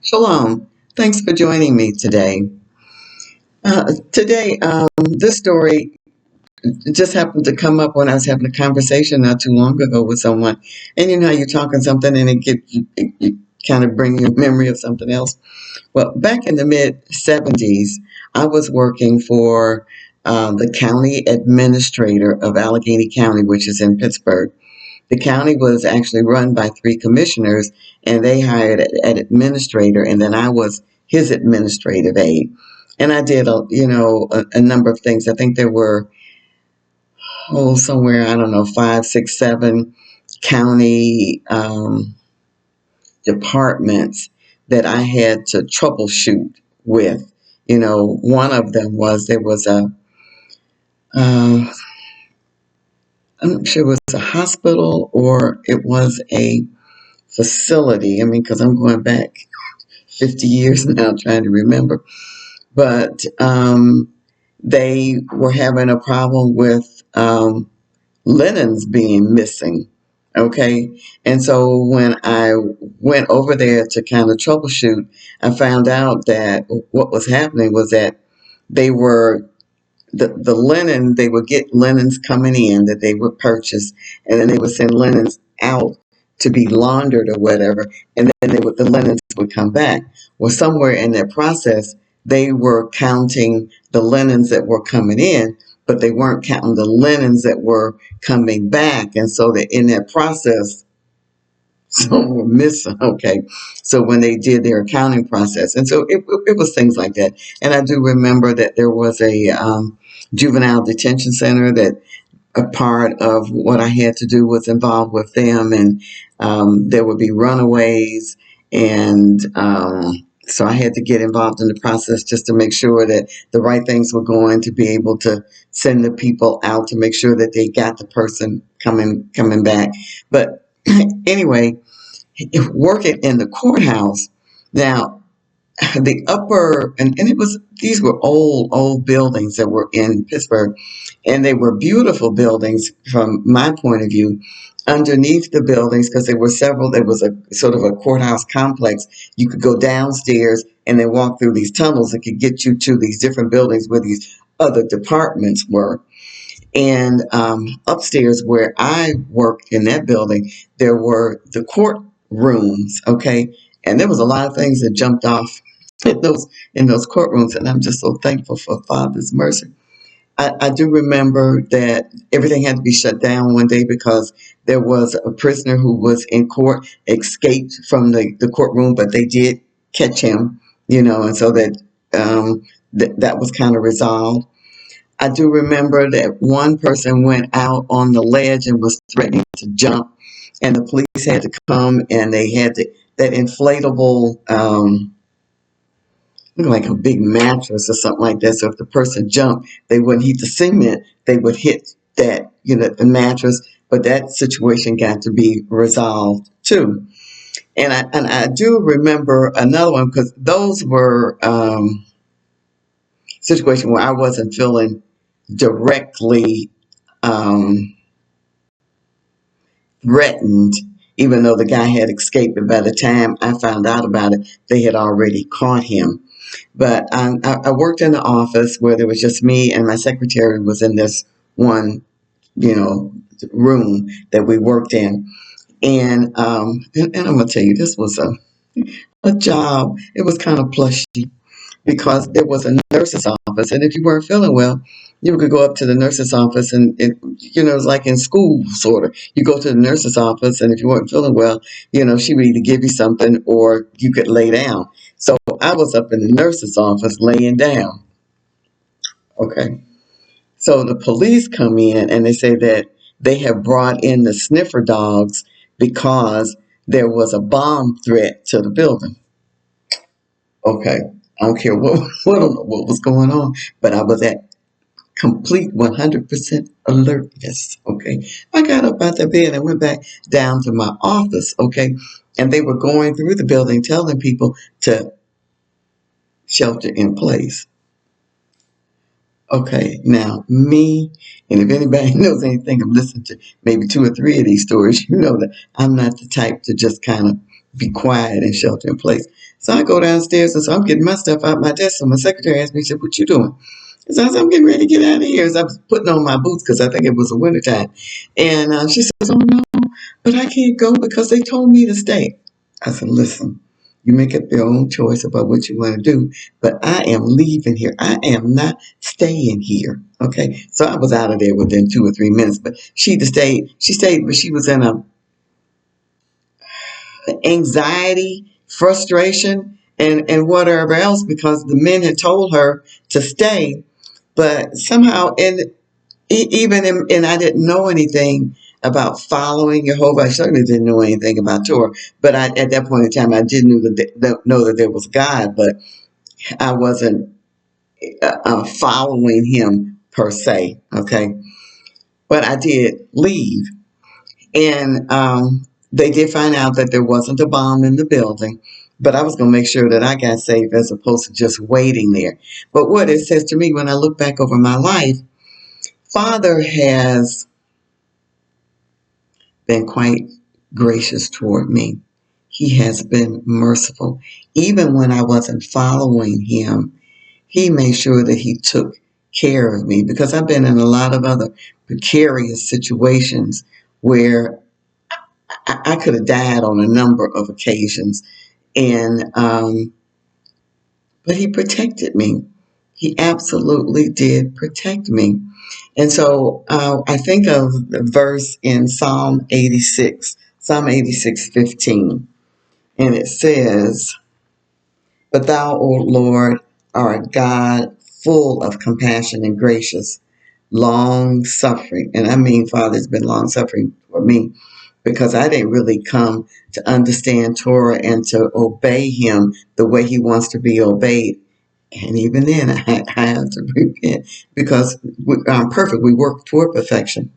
Shalom. Thanks for joining me today. Today, this story just happened to come up when I was having a conversation not too long ago with someone. And you know how you're talking something and it kind of bring you a memory of something else. Well, back in the mid 70s, I was working for the county administrator of Allegheny County, which is in Pittsburgh. The county was actually run by three commissioners, and they hired an administrator, and then I was his administrative aide. And I did, a number of things. I think there were, somewhere, I don't know, five, six, seven county departments that I had to troubleshoot with. One of them was there was uh, I'm not sure it was a hospital or it was a facility. I mean, because I'm going back 50 years now trying to remember. But they were having a problem with linens being missing. Okay. And so when I went over there to kind of troubleshoot, I found out that what was happening was that they were the linen, they would get linens coming in that they would purchase, and then they would send linens out to be laundered or whatever, and then the linens would come back. Well, somewhere in that process, they were counting the linens that were coming in, but they weren't counting the linens that were coming back, and so that in that process, some were missing. Okay, so when they did their accounting process, and so it was things like that. And I do remember that there was a juvenile detention center that a part of what I had to do was involved with them, and there would be runaways, and so I had to get involved in the process just to make sure that the right things were going to be able to send the people out to make sure that they got the person coming back. But anyway, working in the courthouse now, the upper and it was these were old buildings that were in Pittsburgh, and they were beautiful buildings from my point of view. Underneath the buildings, because there were several, there was a sort of a courthouse complex. You could go downstairs and then walk through these tunnels that could get you to these different buildings where these other departments were. And upstairs where I worked in that building, there were the court rooms, okay? And there was a lot of things that jumped off in those courtrooms, and I'm just so thankful for Father's mercy. I do remember that everything had to be shut down one day because there was a prisoner who was in court, escaped from the courtroom, but they did catch him, and so that was kind of resolved. I do remember that one person went out on the ledge and was threatening to jump, and the police had to come, and they had that inflatable, looked like a big mattress or something like that. So if the person jumped, they wouldn't hit the cement; they would hit that, the mattress. But that situation got to be resolved too. And I do remember another one because those were situations where I wasn't feeling directly threatened, even though the guy had escaped. And by the time I found out about it, they had already caught him. But I worked in the office where there was just me and my secretary was in this one, room that we worked in. And I'm gonna tell you, this was a job. It was kind of plushy because it was a nurse's office, and if you weren't feeling well, you could go up to the nurse's office, and it's like in school, sort of. You go to the nurse's office, and if you weren't feeling well, she would either give you something or you could lay down. So I was up in the nurse's office laying down. Okay. So the police come in and they say that they have brought in the sniffer dogs because there was a bomb threat to the building. Okay. I don't care what was going on, but I was at complete 100% alertness. Okay. I got up out the bed and went back down to my office. Okay. And they were going through the building telling people to shelter in place. Okay, now me, and if anybody knows anything, I've listened to maybe two or three of these stories, you know that I'm not the type to just kind of be quiet and shelter in place. So I go downstairs and so I'm getting my stuff out my desk. So my secretary asked me, she said, "What you doing?" So I said, "I'm getting ready to get out of here." So I was putting on my boots because I think it was the wintertime. And she says, "Oh no, but I can't go because they told me to stay." I said, "Listen, you make up your own choice about what you want to do, but I am leaving here. I am not staying here." Okay. So I was out of there within 2 or 3 minutes, but she stayed, but she was in a anxiety, frustration, and whatever else because the men had told her to stay. But somehow, and I didn't know anything about following Jehovah. I certainly didn't know anything about Torah. But at that point in time, I did know that there was God, but I wasn't following Him per se. Okay, but I did leave. And they did find out that there wasn't a bomb in the building, but I was going to make sure that I got safe as opposed to just waiting there. But what it says to me when I look back over my life, Father has been quite gracious toward me. He has been merciful. Even when I wasn't following him, he made sure that he took care of me because I've been in a lot of other precarious situations where I could have died on a number of occasions, and but he protected me. He absolutely did protect me, and so I think of the verse in Psalm 86:15, and it says, "But thou, O Lord, art a God full of compassion and gracious, long suffering." And I mean, Father, it's been long suffering for me because I didn't really come to understand Torah and to obey Him the way He wants to be obeyed. And even then, I have to repent because I'm perfect. We work toward perfection.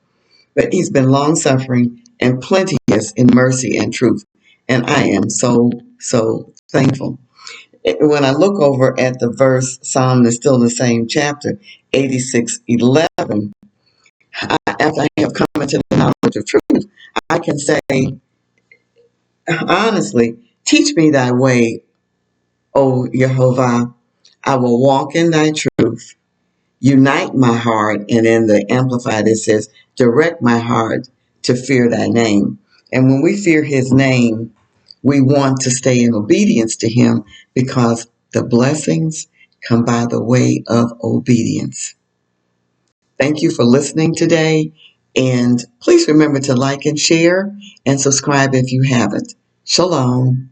But He's been long suffering and plenteous in mercy and truth. And I am so, so thankful. When I look over at the verse, Psalm is still in the same chapter, 86:11. After I have come into the knowledge of truth, I can say, honestly, teach me thy way, O Jehovah. I will walk in thy truth. Unite my heart. And in the Amplified, it says, direct my heart to fear thy name. And when we fear his name, we want to stay in obedience to him because the blessings come by the way of obedience. Thank you for listening today. And please remember to like and share and subscribe if you haven't. Shalom.